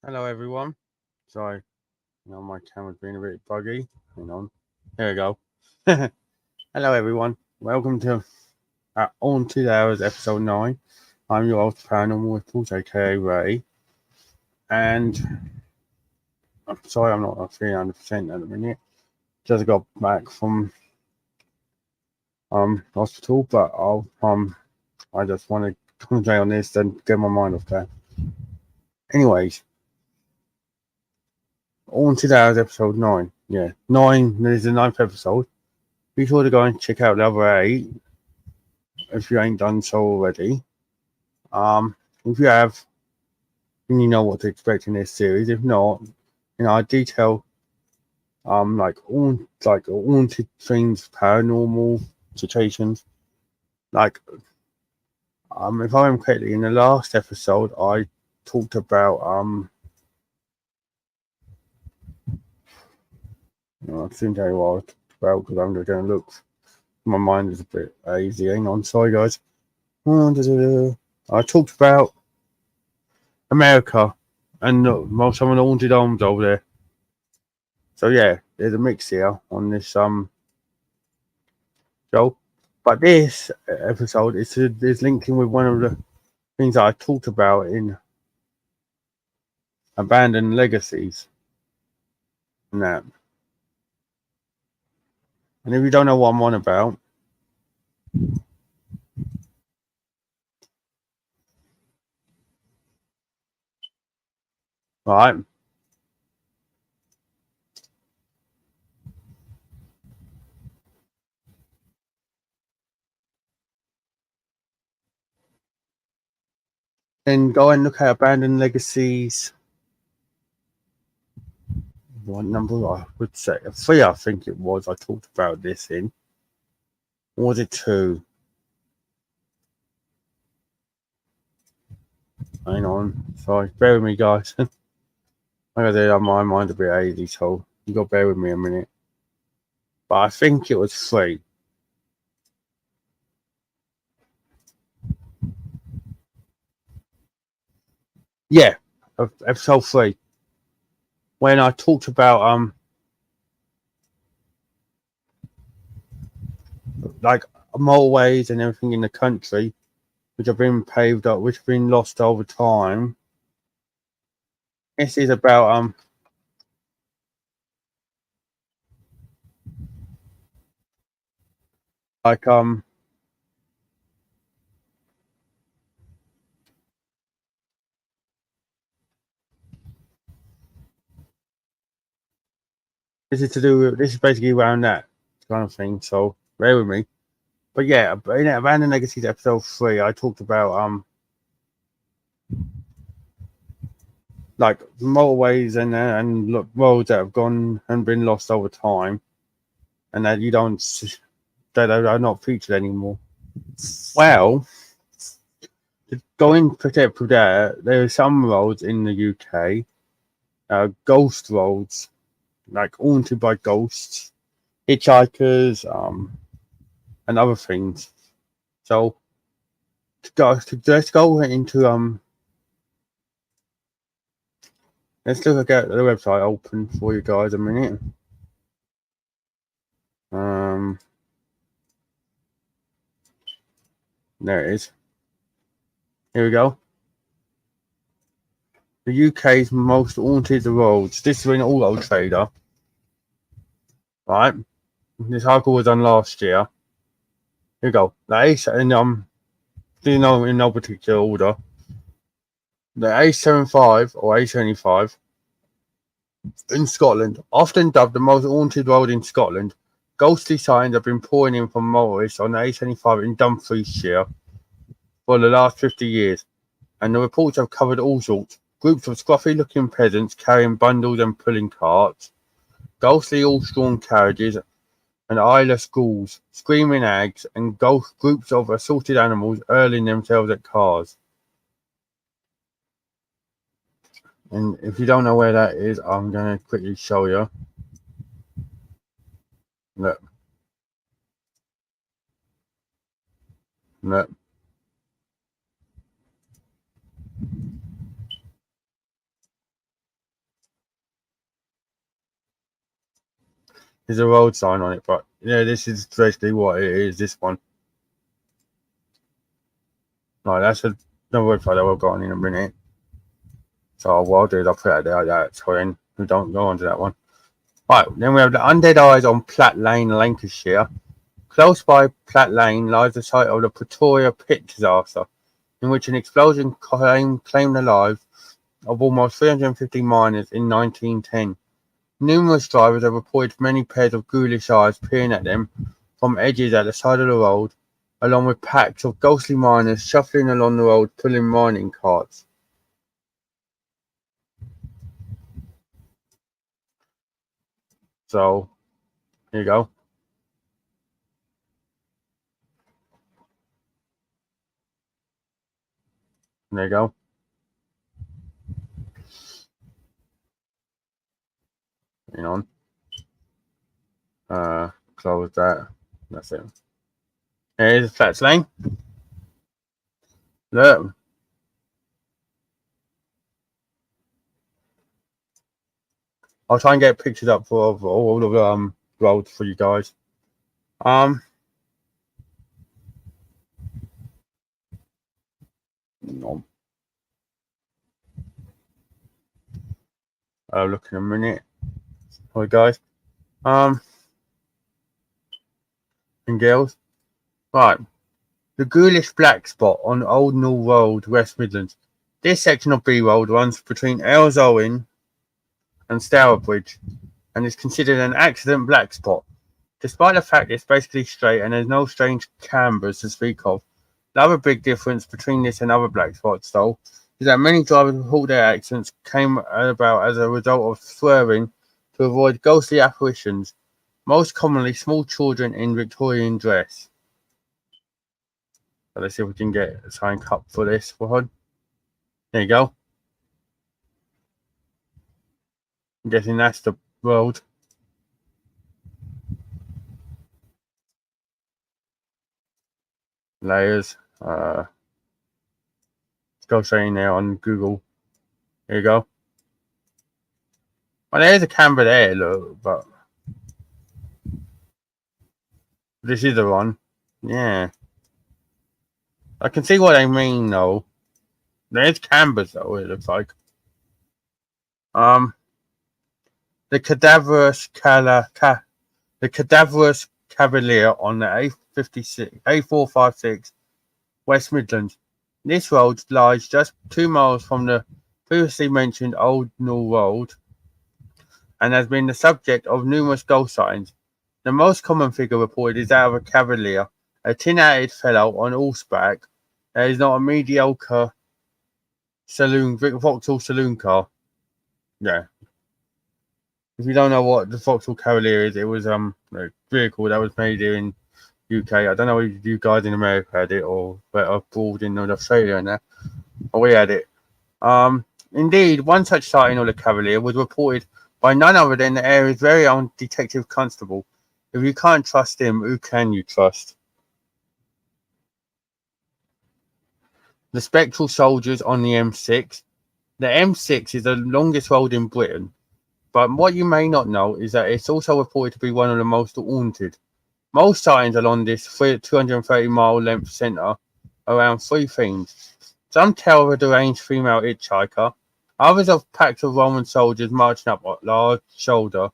Hello everyone. Sorry, my camera's being a bit buggy. Hang on. There we go. Hello everyone. Welcome to Haunted Hours episode 9. I'm your host Paranormal with Paul, aka Ray. And I'm sorry I'm not 300% at the minute. Just got back from hospital, but I just want to concentrate on this and get my mind off that. Anyways. Haunted Hours episode 9. Yeah, 9 is the 9th episode. Be sure to go and check out the other 8 if you ain't done so already. If you have, then you know what to expect in this series. If not, I detail like haunted things, paranormal situations. Like if I remember correctly, in the last episode I talked about I think tell you what I was about because I'm going to look. My mind is a bit hazy. Hang on, sorry guys. I talked about America and some of the haunted homes over there. So yeah, there's a mix here on this show. But this episode is linked in with one of the things that I talked about in Abandoned Legacies and that. And if you don't know what I'm on about, right? Then go and look at Abandoned Legacies. What number I would say? 3, I think it was. I talked about this in. Or was it 2? Hang on. Sorry. Bear with me, guys. Like I said, my mind's a bit hazy, so you got to bear with me a minute. But I think it was 3. Yeah. Episode 3. When I talked about like motorways and everything in the country which have been paved up, which have been lost over time. This is about this is basically around that kind of thing, so bear with me. But yeah, in Abandoned Legacies episode 3, I talked about like motorways and roads that have gone and been lost over time, and that that are not featured anymore. Well, going to depth of that, there are some roads in the UK, ghost roads, like haunted by ghosts, hitchhikers, and other things. So let's go into let's look at the website open for you guys a minute. There it is. Here we go. The UK's most haunted roads. This is an Auto Trader. Right, this article was done last year. Here we go. The do you know in no particular order? The A75 or A75 in Scotland, often dubbed the most haunted road in Scotland. Ghostly signs have been pouring in from motorists on the A75 in Dumfriesshire for the last 50 years, and the reports have covered all sorts. Groups of scruffy-looking peasants carrying bundles and pulling carts, ghostly horse-drawn carriages, and eyeless ghouls, screaming hags, and groups of assorted animals hurling themselves at cars. And if you don't know where that is, I'm going to quickly show you. Look. Look. There's a road sign on it, but yeah, this is basically what it is, this one. Right, that's another website that we'll go on in a minute. So what I'll do is I'll put it there like that, so then we don't go on to that one. Right, then we have the Undead Eyes on Platt Lane, Lancashire. Close by Platt Lane lies the site of the Pretoria Pit disaster, in which an explosion claimed the lives of almost 350 miners in 1910. Numerous drivers have reported many pairs of ghoulish eyes peering at them from edges at the side of the road, along with packs of ghostly miners shuffling along the road pulling mining carts. So, here you go. There you go. Hang on. Close that. That's it. Here's the Platt Lane. Look. I'll try and get pictures up for all of the roads for you guys. No. I'll look in a minute. Hi guys. And girls. Right. The ghoulish black spot on Old Mill Road, West Midlands. This section of B Road runs between Earl's and Stourbridge and is considered an accident black spot. Despite the fact it's basically straight and there's no strange cambers to speak of, the other big difference between this and other black spots, though, is that many drivers report their accidents came about as a result of swerving to avoid ghostly apparitions, most commonly small children in Victorian dress. So let's see if we can get a sign cut for this one. There you go. I'm guessing that's the road. Layers. Let's go straight in there on Google. There you go. Well, there's a camera there, look, but this is the one. Yeah. I can see what they mean, though. There's canvas, though, it looks like. The cadaverous Cavalier on the A456 West Midlands. This road lies just 2 miles from the previously mentioned Old Mill Road and has been the subject of numerous ghost sightings. The most common figure reported is that of a cavalier, a tin-hatted fellow on horseback that is not a mediocre Vauxhall saloon car. Yeah. If you don't know what the Vauxhall Cavalier is, it was a vehicle that was made here in UK. I don't know if you guys in America had it or abroad in Australia and that. But we had it. Indeed, one such sighting of the Cavalier was reported by none other than the area's very own Detective Constable. If you can't trust him, who can you trust? The spectral soldiers on the M6. The M6 is the longest road in Britain, but what you may not know is that it's also reported to be one of the most haunted. Most sightings along this 230-mile length centre around three themes. Some tell of a deranged female hitchhiker, others of packs of Roman soldiers marching up odd shoulder,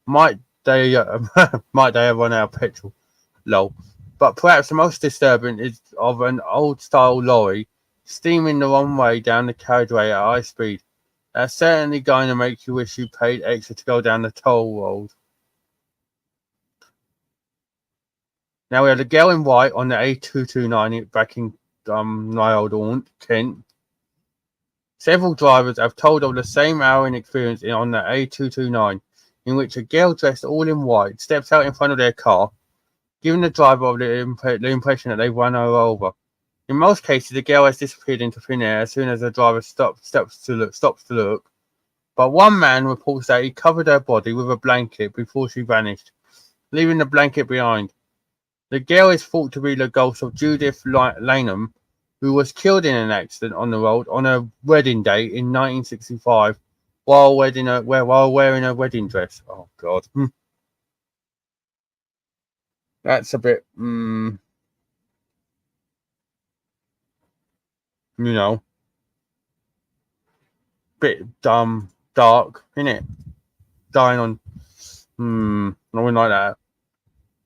Might they might they have run out of petrol? Lol. But perhaps the most disturbing is of an old style lorry steaming the wrong way down the carriageway at high speed. That's certainly going to make you wish you paid extra to go down the toll road. Now we have the girl in white on the A229 back in Nialdorn, Kent. Several drivers have told of the same harrowing experience on the A229, in which a girl dressed all in white steps out in front of their car, giving the driver the impression that they've run her over. In most cases, the girl has disappeared into thin air as soon as the driver stops to look. But one man reports that he covered her body with a blanket before she vanished, leaving the blanket behind. The girl is thought to be the ghost of Judith Lanham, who was killed in an accident on the road on her wedding day in 1965 while wearing a wedding dress. Oh, God. That's a bit, you know, bit dark, innit? Dying on, nothing like that.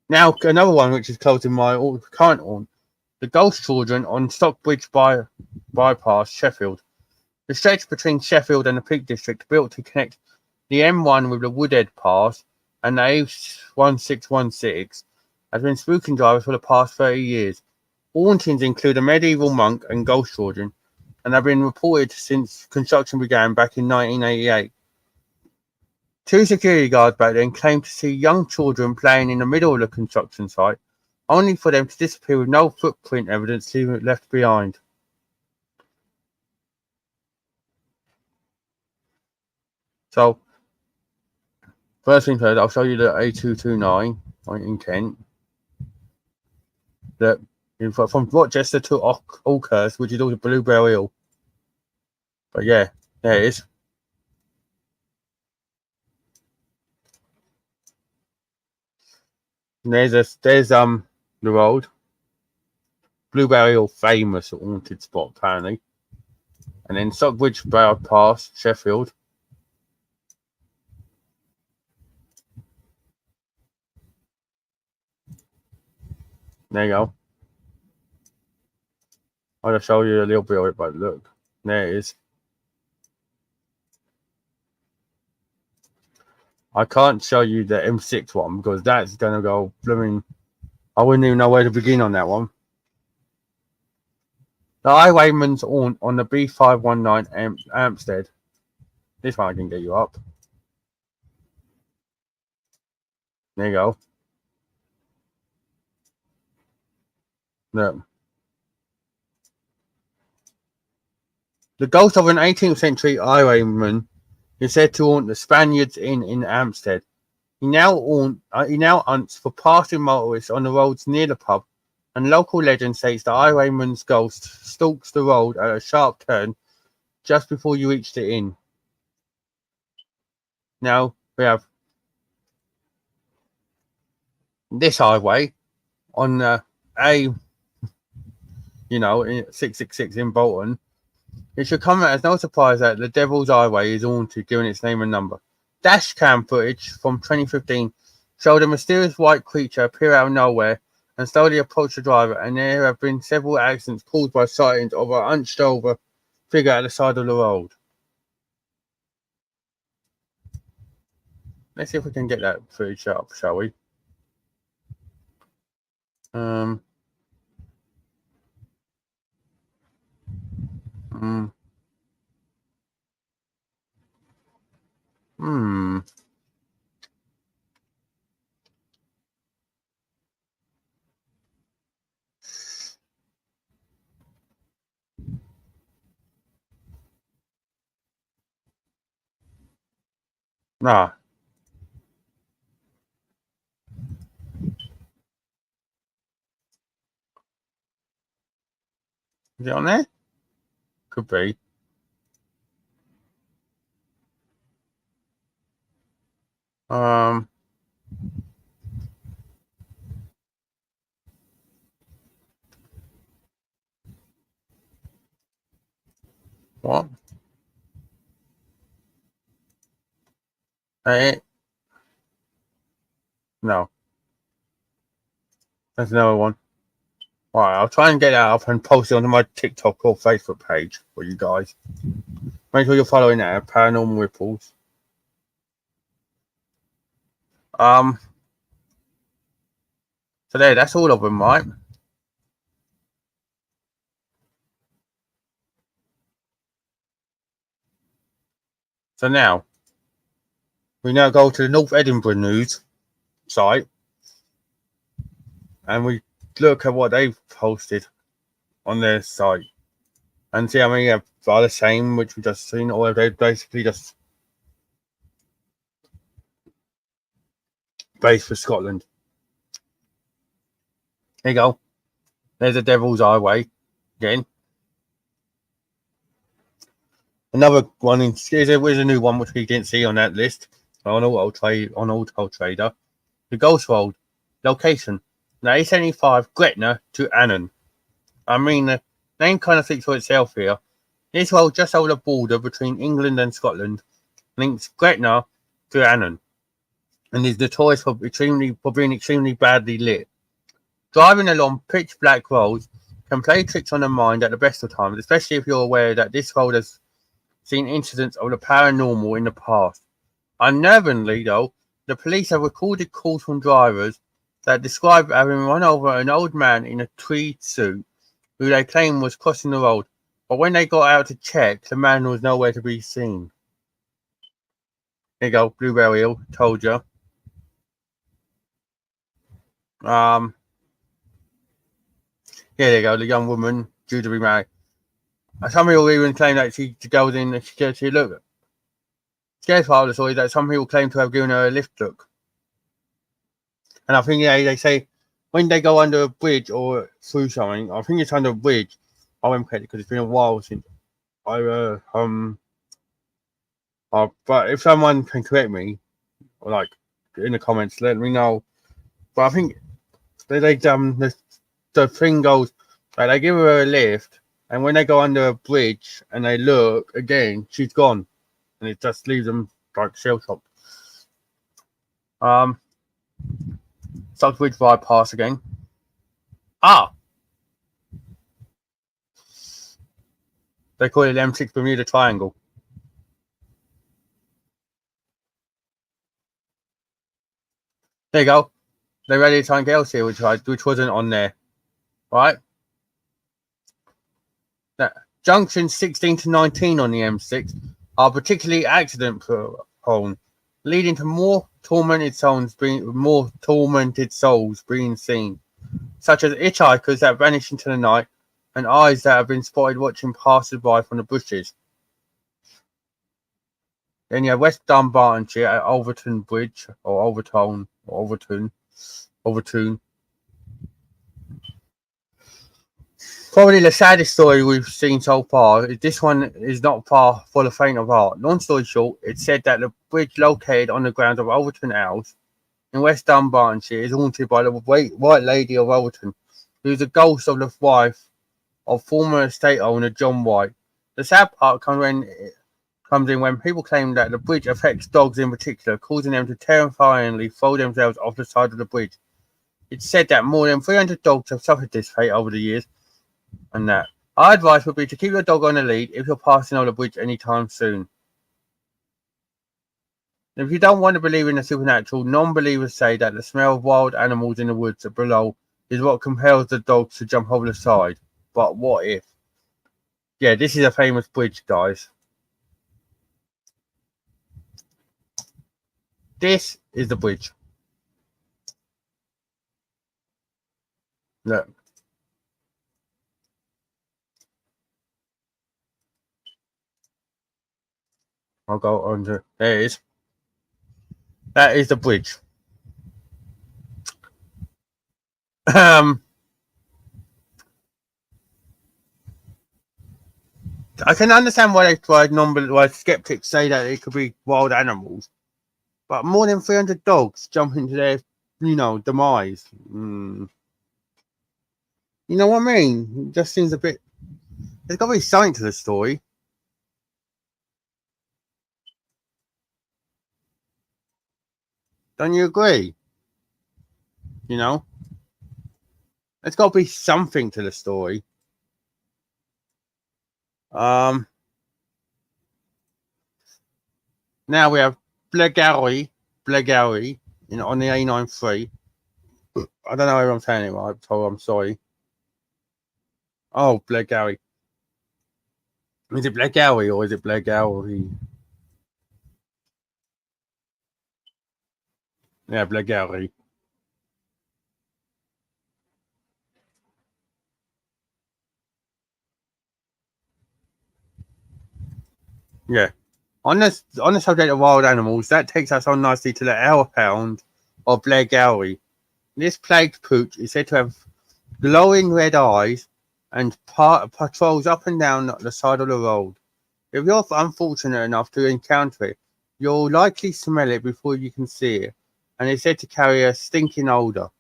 Now, another one which is close in my current one, the Ghost Children on Stockbridge Bypass, Sheffield. The stretch between Sheffield and the Peak District, built to connect the M1 with the Woodhead Pass and the A1616, has been spooking drivers for the past 30 years. Hauntings include a medieval monk and ghost children, and have been reported since construction began back in 1988. Two security guards back then claimed to see young children playing in the middle of the construction site, only for them to disappear with no footprint evidence left behind. So, first thing first, I'll show you the A229 in Kent. That from Rochester to Oakhurst, which is all the Bluebell Hill. But yeah, there it is. And there's the road. Bluebell Hill, famous haunted spot apparently. And then Stockbridge Bypass, Sheffield. There you go. I'll just show you a little bit of it, but look, there it is. I can't show you the M6 one because that's gonna go blooming. I wouldn't even know where to begin on that one. The Highwayman's Haunt on the B519 Hampstead. This one I can get you up. There you go. Look. The ghost of an 18th century highwayman is said to haunt the Spaniards Inn in Hampstead. He now hunts for passing motorists on the roads near the pub, and local legend states the highwayman's ghost stalks the road at a sharp turn just before you reach the inn. Now we have this highway on the A666 in Bolton. It should come as no surprise that the Devil's Highway is haunted, given its name and number. Dashcam footage from 2015 showed a mysterious white creature appear out of nowhere and slowly approach the driver, and there have been several accidents caused by sightings of a hunched over figure at the side of the road. Let's see if we can get that footage up, shall we? Hmm. Nah. Is it on there? Could be. What? Hey. No, there's another one. Alright, I'll try and get that up and post it onto my TikTok or Facebook page for you guys. Make sure you're following that, Paranormal Ripples. So there, that's all of them, right? So now, we now go to the North Edinburgh News site, and we look at what they've posted on their site, and see how many are the same, which we just seen, or they basically just based for Scotland. There you go. There's a Devil's Highway again. Another one here's a new one which we didn't see on that list on Auto Trader. The Ghost Road location: 875 Gretna to Annan. I mean, the name kind of speaks for itself here. This road just over the border between England and Scotland links Gretna to Annan, and is notorious for being extremely badly lit. Driving along pitch black roads can play tricks on the mind at the best of times, especially if you're aware that this road has seen incidents of the paranormal in the past. Unnervingly, though, the police have recorded calls from drivers that describe having run over an old man in a tweed suit who they claim was crossing the road, but when they got out to check, the man was nowhere to be seen. There you go, Blueberry Hill, told you. Yeah, there you go, the young woman due to be married. Some people even claim that she goes in and she look. Scary part of the story is that some people claim to have given her a lift look. And I think they say when they go under a bridge or through something, I think it's under a bridge. I won't credit because it's been a while since but if someone can correct me, or like in the comments, let me know. But I think the thing goes like they give her a lift, and when they go under a bridge and they look again, she's gone, and it just leaves them like shell shocked. Stockbridge bypass again. They call it the M6 Bermuda Triangle. There you go. They ready to try and get else here, which wasn't on there. Right? Now, junctions 16 to 19 on the M6 are particularly accident prone, leading to more tormented souls being seen, such as hitchhikers that vanish into the night and eyes that have been spotted watching passers-by from the bushes. Then you have West Dunbartonshire at Overton Bridge, or Overton. Probably the saddest story we've seen so far. This one is not far for the faint of heart. Long story short, it's said that the bridge located on the grounds of Overton House in West Dunbartonshire is haunted by the White Lady of Overton, who is the ghost of the wife of former estate owner John White. The sad part comes in when people claim that the bridge affects dogs in particular, causing them to terrifyingly throw themselves off the side of the bridge. It's said that more than 300 dogs have suffered this fate over the years, and that our advice would be to keep your dog on the lead if you're passing over the bridge anytime soon. If you don't want to believe in the supernatural, non-believers say that the smell of wild animals in the woods below is what compels the dogs to jump over the side. But what if? Yeah, this is a famous bridge, guys. This is the bridge. Look. I'll go on to there it is. That is the bridge. I can understand why skeptics say that it could be wild animals, but more than 300 dogs jumping to their, demise. You know what I mean? It just seems a bit. There's got to be something to the story. Don't you agree? You know, there's got to be something to the story. Now we have Blegauri on the A93. I don't know if I'm saying it right, so I'm sorry. Oh, Blegauri. Is it Blegauri or is it Blegauri? Yeah, Blegauri. Yeah. On the subject of wild animals, that takes us on nicely to the hellhound of Blegauri. This plagued pooch is said to have glowing red eyes and patrols up and down the side of the road. If you're unfortunate enough to encounter it, you'll likely smell it before you can see it, and it's said to carry a stinking odour.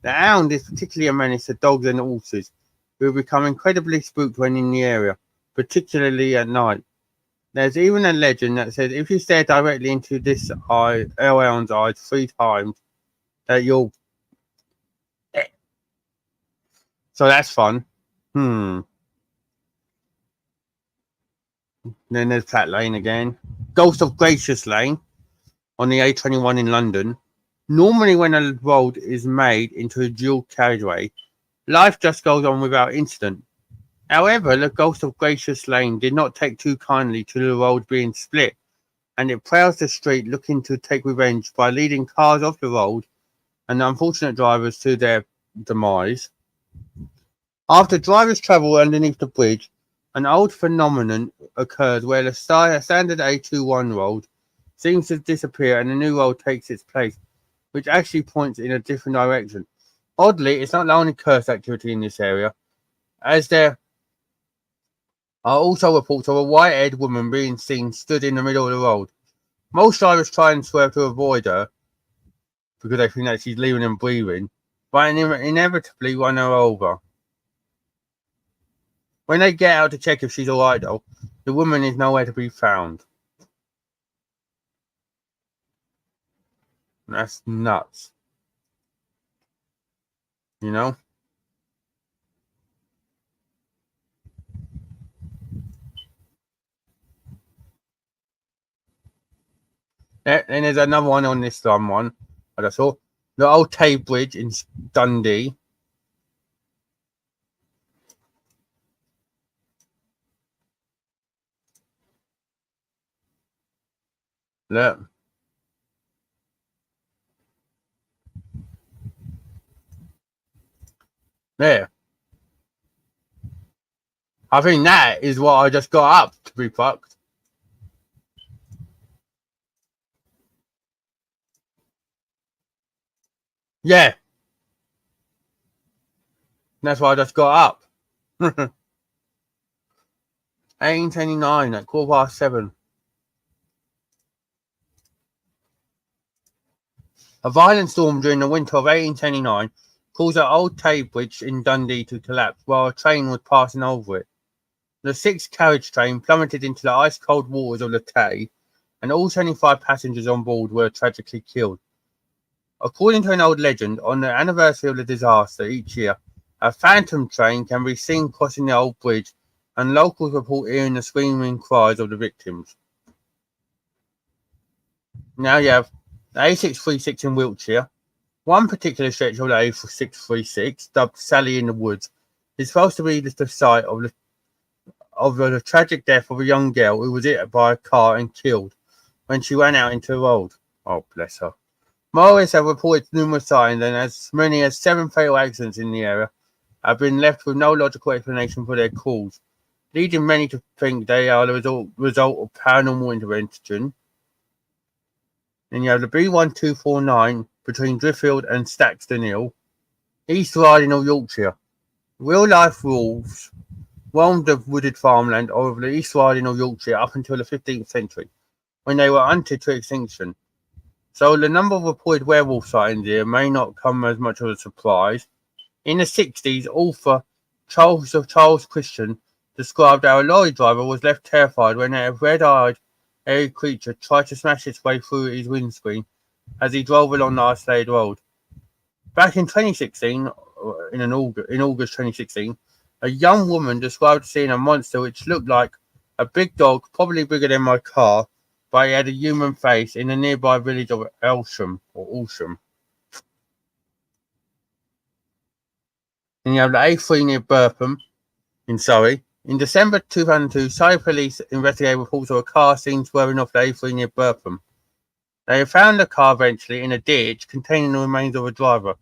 The hound is particularly a menace to dogs and horses, who become incredibly spooked when in the area, particularly at night. There's even a legend that says if you stare directly into this hellhound's eyes 3 times, that you'll. So that's fun. Then there's Platt Lane again. Ghost of Gracious Lane on the A21 in London. Normally, when a road is made into a dual carriageway, life just goes on without incident. However, the Ghost of Gracious Lane did not take too kindly to the road being split, and it prowls the street looking to take revenge by leading cars off the road and the unfortunate drivers to their demise. After drivers travel underneath the bridge, an old phenomenon occurs where the standard A21 road seems to disappear and a new road takes its place, which actually points in a different direction. Oddly, it's not the only cursed activity in this area, as there are also reports of a white-haired woman being seen stood in the middle of the road. Most drivers try and swerve to avoid her because they think that she's leaving them breathing, but inevitably run her over. When they get out to check if she's alright though, the woman is nowhere to be found. That's nuts. You know? Then there's another one on this one I just saw. The Old Tay Bridge in Dundee. Look. There. I think that is what I just got up to be fucked. Yeah. That's why I just got up. 1829 at 7:15. A violent storm during the winter of 1829 caused the Old Tay Bridge in Dundee to collapse while a train was passing over it. The 6-carriage train plummeted into the ice-cold waters of the Tay, and all 75 passengers on board were tragically killed. According to an old legend, on the anniversary of the disaster each year, a phantom train can be seen crossing the old bridge, and locals report hearing the screaming cries of the victims. Now you have the A636 in Wiltshire. One particular stretch of the A636, dubbed Sally in the Woods, is supposed to be the site of the tragic death of a young girl who was hit by a car and killed when she ran out into the road. Oh, bless her. Motorists have reported numerous signs, and as many as 7 fatal accidents in the area have been left with no logical explanation for their cause, leading many to think they are the result of paranormal intervention. Then you have the B1249 between Driffield and Staxton Hill, East Riding of Yorkshire. Real-life wolves roamed the wooded farmland of the East Riding of Yorkshire up until the 15th century, when they were hunted to extinction. So the number of reported werewolf sightings here may not come as much of a surprise. In the 60s, author Charles Christian described how a lorry driver was left terrified when a red-eyed, hairy creature tried to smash its way through his windscreen as he drove along the isolated road. Back in 2016, in August 2016, a young woman described seeing a monster which looked like a big dog, probably bigger than my car, but it had a human face in the nearby village of Elsham. And you have the A3 near Burpham in Surrey. In December 2002, Surrey police investigated reports of a car seen swerving off the A3 near Burpham. They found the car eventually in a ditch containing the remains of a driver,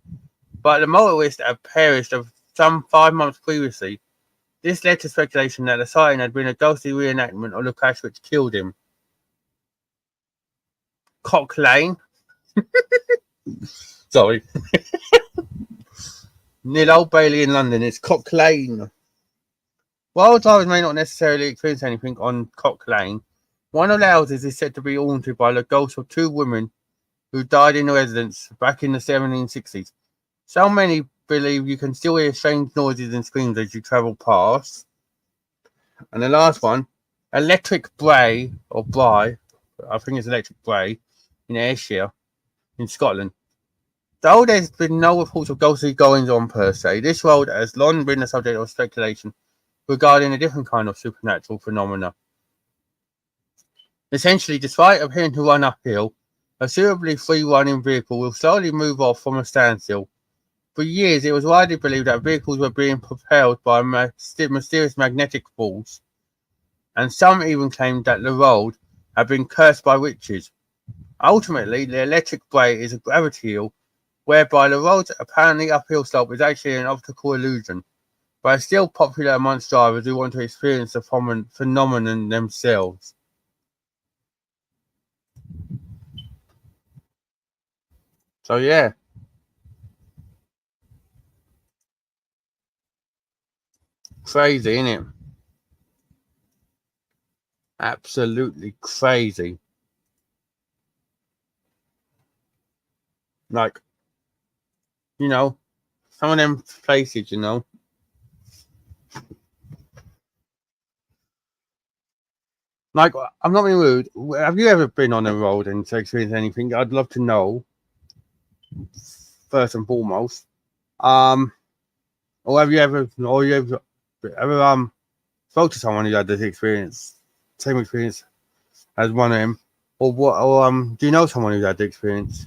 but the motorist had perished some 5 months previously. This led to speculation that the sighting had been a ghostly reenactment of the crash which killed him. Cock Lane. Sorry. Near Old Bailey in London, it's Cock Lane. While drivers may not necessarily experience anything on Cock Lane, one of the houses is said to be haunted by the ghosts of two women who died in the residence back in the 1760s. So many believe you can still hear strange noises and screams as you travel past. And the last one, Electric Bray, or Bray, I think it's Electric Bray, in Ayrshire, in Scotland. Though there's been no reports of ghostly goings on per se, this road has long been the subject of speculation regarding a different kind of supernatural phenomena. Essentially, despite appearing to run uphill, a suitably free-running vehicle will slowly move off from a standstill. For years, it was widely believed that vehicles were being propelled by a mysterious magnetic force, and some even claimed that the road had been cursed by witches. Ultimately, the Electric Bray is a gravity hill, whereby the road's apparently uphill slope is actually an optical illusion, but is still popular amongst drivers who want to experience the phenomenon themselves. So yeah. Crazy, innit? Absolutely crazy. Like, some of them places, Like, I'm not being rude. Have you ever been on a road and experienced anything? I'd love to know, first and foremost. Or have you ever spoke to someone who had this experience, same experience as one of them, or what? Or do you know someone who had the experience?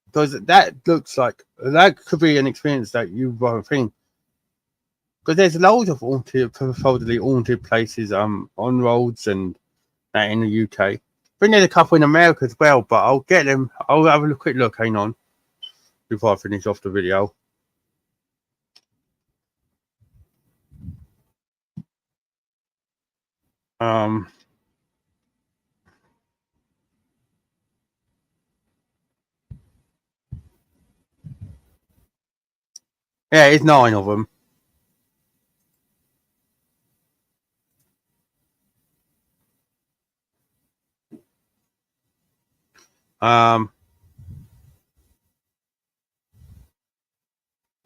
Because that looks like that could be an experience that you won't think. Because there's loads of supposedly haunted places on roads and that in the UK. I think there's a couple in America as well, but I'll get them. I'll have a quick look. Hang on, before I finish off the video. Yeah, it's 9 of them.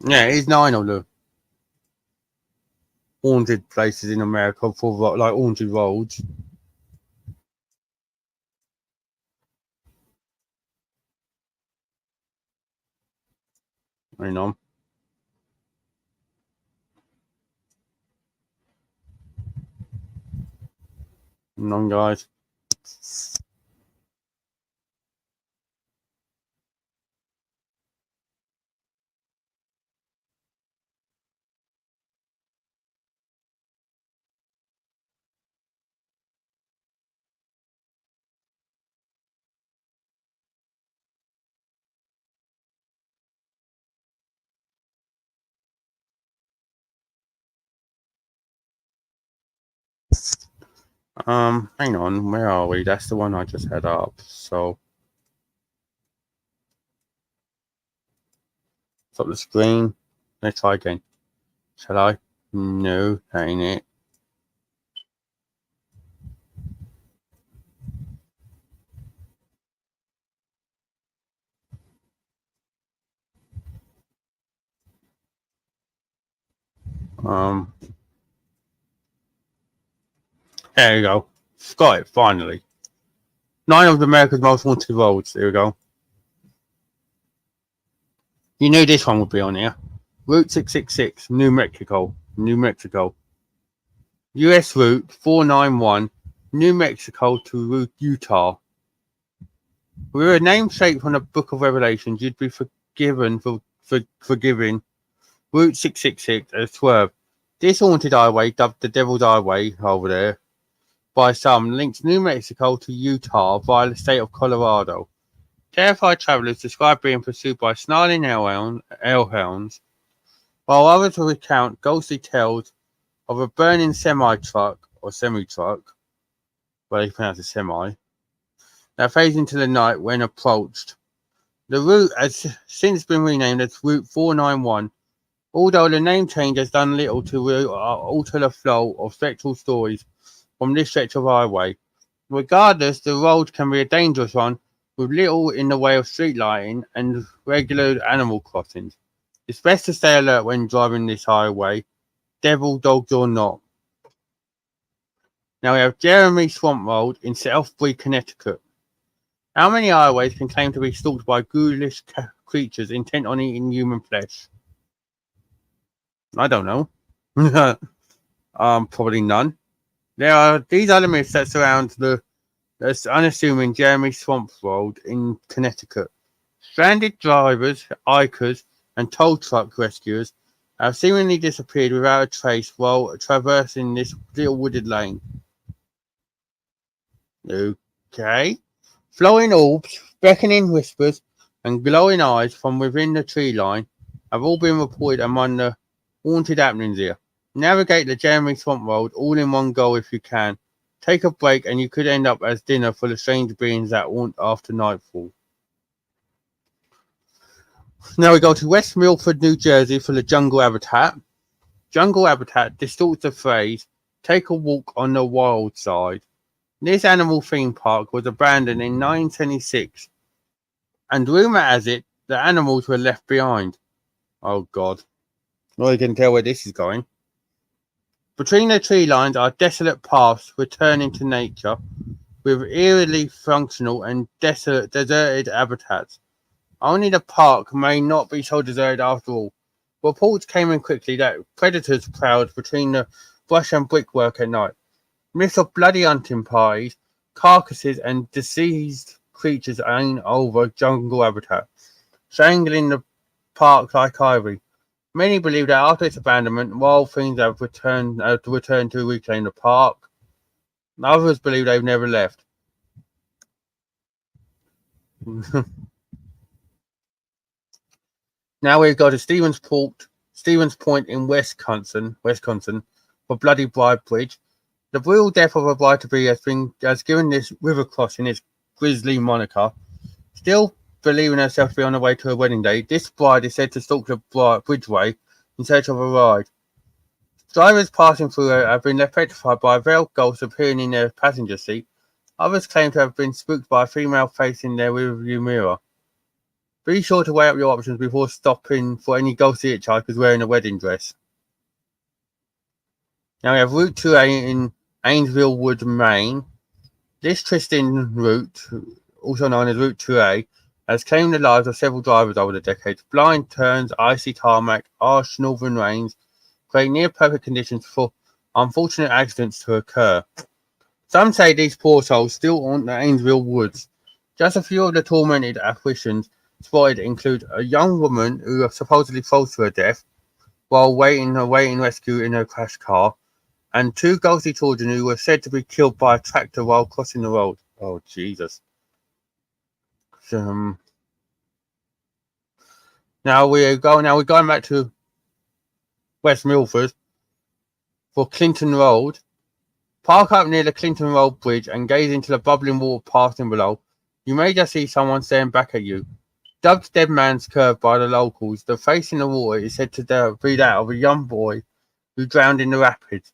Yeah, it's 9 of them. Haunted places in America for like haunted roads. Hang on. Hang on, guys. Hang on, where are we? That's the one I just had up. So stop the screen. Let's try again. Shall I? No, that ain't it. There you go. Got it, finally. 9 of America's most haunted roads. There we go. You knew this one would be on here. Route 666, New Mexico. New Mexico. US Route 491, New Mexico to Utah. With a namesake from the Book of Revelations, you'd be forgiven for forgiving Route 666 as swerve. This haunted highway, dubbed the Devil's Highway over there by some, links New Mexico to Utah via the state of Colorado. Terrified travelers describe being pursued by snarling hellhounds, while others will recount ghostly tales of a burning semi-truck, well, they pronounce it semi, that fades into the night when approached. The route has since been renamed as Route 491, although the name change has done little to alter the flow of spectral stories from this stretch of highway. Regardless, the road can be a dangerous one with little in the way of street lighting and regular animal crossings. It's best to stay alert when driving this highway, devil, dogs or not. Now we have Jeremy Swamp Road in Southbury, Connecticut. How many highways can claim to be stalked by ghoulish creatures intent on eating human flesh? I don't know. Probably none. These are the myths that surround the unassuming Jeremy Swamp Road in Connecticut. Stranded drivers, hikers, and tow truck rescuers have seemingly disappeared without a trace while traversing this little wooded lane. Okay. Flowing orbs, beckoning whispers, and glowing eyes from within the tree line have all been reported among the haunted happenings here. Navigate the Jeremy Swamp Road all in one go if you can. Take a break and you could end up as dinner for the strange beings that haunt after nightfall. Now we go to West Milford, New Jersey for the jungle habitat. Jungle habitat distorts the phrase, take a walk on the wild side. This animal theme park was abandoned in 1976, and rumour has it the animals were left behind. Oh God. Well, you can tell where this is going. Between the tree lines are desolate paths returning to nature, with eerily functional and deserted habitats. Only the park may not be so deserted after all. Reports came in quickly that predators prowled between the brush and brickwork at night. Myths of bloody hunting parties, carcasses, and deceased creatures hang over jungle habitat, strangling the park like ivory. Many believe that after its abandonment, wild things have returned to reclaim the park. Others believe they've never left. Now we go to Stevens Point in Wisconsin for Bloody Bride Bridge. The brutal death of a bride-to-be has given this river crossing its grisly moniker. Still believing herself to be on the way to her wedding day, this bride is said to stalk the bridgeway in search of a ride. Drivers passing through her have been left petrified by a veiled ghost appearing in their passenger seat. Others claim to have been spooked by a female face in their rearview mirror. Be sure to weigh up your options before stopping for any ghostly hitchhikers wearing a wedding dress. Now we have Route 2A in Ainsville Wood, Maine. This twisting route, also known as Route 2A, has claimed the lives of several drivers over the decades. Blind turns, icy tarmac, harsh northern rains create near-perfect conditions for unfortunate accidents to occur. Some say these poor souls still haunt the Ainsville woods. Just a few of the tormented apparitions spotted include a young woman who supposedly falls to her death while awaiting rescue in her crashed car, and two ghostly children who were said to be killed by a tractor while crossing the road. Oh, Jesus. Now we're going back to West Milford for Clinton Road. Park up near the Clinton Road Bridge and gaze into the bubbling water passing below. You may just see someone staring back at you. Dubbed Dead Man's Curve by the locals, the face in the water is said to be that of a young boy who drowned in the rapids.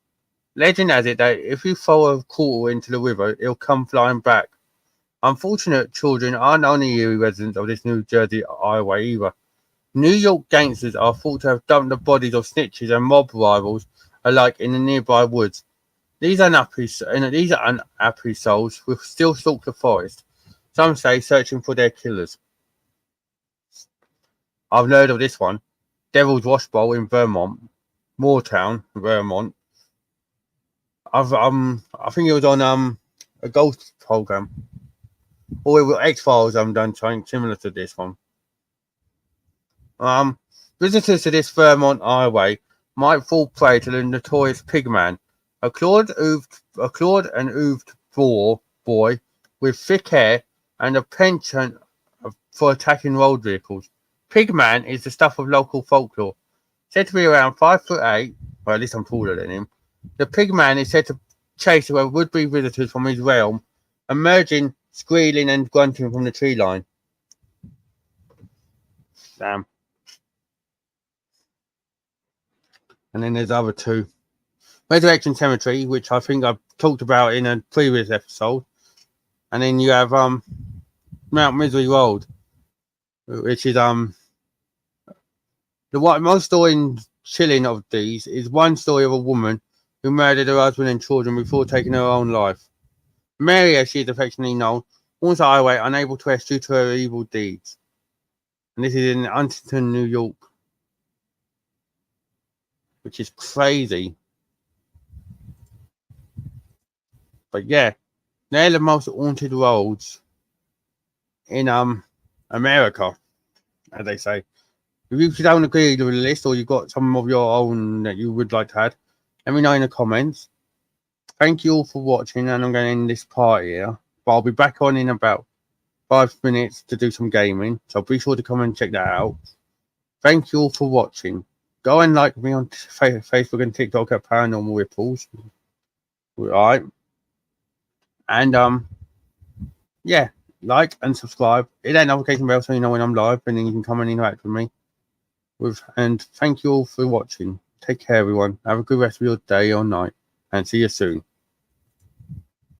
Legend has it that if you throw a quarter into the river, it'll come flying back. Unfortunate children aren't only eerie residents of this New Jersey highway either. New York gangsters are thought to have dumped the bodies of snitches and mob rivals alike in the nearby woods. These unhappy souls will still stalk the forest, some say searching for their killers. I've heard of this one. Devil's Wash Bowl in Vermont. Moortown, Vermont. I think it was on a ghost program. Or it was X-Files done something similar to this one. Visitors to this Vermont highway might fall prey to the notorious Pigman, a clawed and ooved boy with thick hair and a penchant for attacking road vehicles. Pigman is the stuff of local folklore. Said to be around 5'8", well, at least I'm taller than him. The Pigman is said to chase away would-be visitors from his realm, emerging, squealing and grunting from the tree line. Damn. And then there's the other two. Resurrection Cemetery, which I think I've talked about in a previous episode. And then you have Mount Misery Road, which is the most chilling of these is one story of a woman who murdered her husband and children before taking her own life. Mary, as she is affectionately known, was the highway unable to rest due to her evil deeds. And this is in Huntington, New York, which is crazy. But yeah, they're the most haunted roads in America, as they say. If you don't agree with the list or you've got some of your own that you would like to add, let me know in the comments. Thank you all for watching, and I'm going to end this part here. But I'll be back on in about 5 minutes to do some gaming, so be sure to come and check that out. Thank you all for watching. Go and like me on Facebook and TikTok at Paranormal Ripples. Alright. And yeah, like and subscribe. Hit that notification bell so you know when I'm live, and then you can come and interact with me. And thank you all for watching. Take care, everyone. Have a good rest of your day or night, and see you soon.